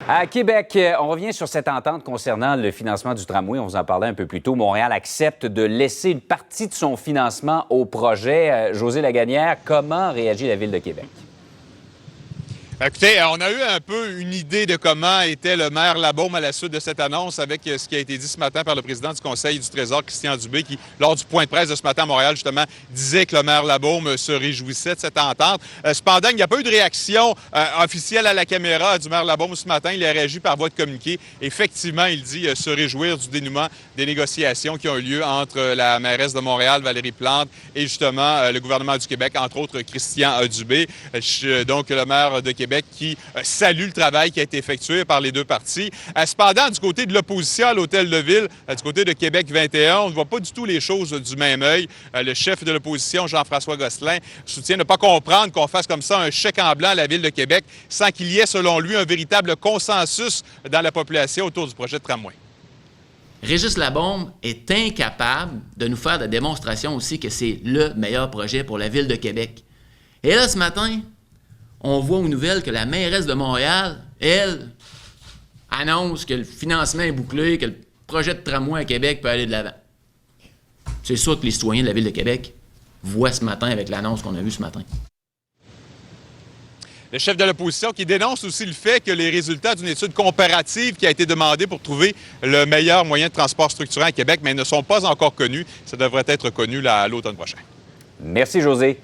À Québec, on revient sur cette entente concernant le financement du tramway. On vous en parlait un peu plus tôt. Montréal accepte de laisser une partie de son financement au projet. José Lagonière, comment réagit la Ville de Québec? Écoutez, on a eu un peu une idée de comment était le maire Labaume à la suite de cette annonce avec ce qui a été dit ce matin par le président du Conseil du Trésor, Christian Dubé, qui, lors du point de presse de ce matin à Montréal, justement, disait que le maire Labaume se réjouissait de cette entente. Cependant, il n'y a pas eu de réaction officielle à la caméra du maire Labaume ce matin. Il a réagi par voie de communiqué. Effectivement, il dit se réjouir du dénouement des négociations qui ont eu lieu entre la mairesse de Montréal, Valérie Plante, et justement le gouvernement du Québec, entre autres Christian Dubé. Donc, le maire de Québec qui salue le travail qui a été effectué par les deux parties. Cependant, du côté de l'opposition à l'Hôtel de Ville, du côté de Québec 21, on ne voit pas du tout les choses du même œil. Le chef de l'opposition, Jean-François Gosselin, soutient ne pas comprendre qu'on fasse comme ça un chèque en blanc à la Ville de Québec sans qu'il y ait, selon lui, un véritable consensus dans la population autour du projet de tramway. Régis Labaume est incapable de nous faire la démonstration aussi que c'est le meilleur projet pour la Ville de Québec. Et là, ce matin, on voit aux nouvelles que la mairesse de Montréal, elle, annonce que le financement est bouclé, que le projet de tramway à Québec peut aller de l'avant. C'est ça que les citoyens de la Ville de Québec voient ce matin avec l'annonce qu'on a vue ce matin. Le chef de l'opposition qui dénonce aussi le fait que les résultats d'une étude comparative qui a été demandée pour trouver le meilleur moyen de transport structurant à Québec, mais ne sont pas encore connus. Ça devrait être connu à l'automne prochain. Merci, José.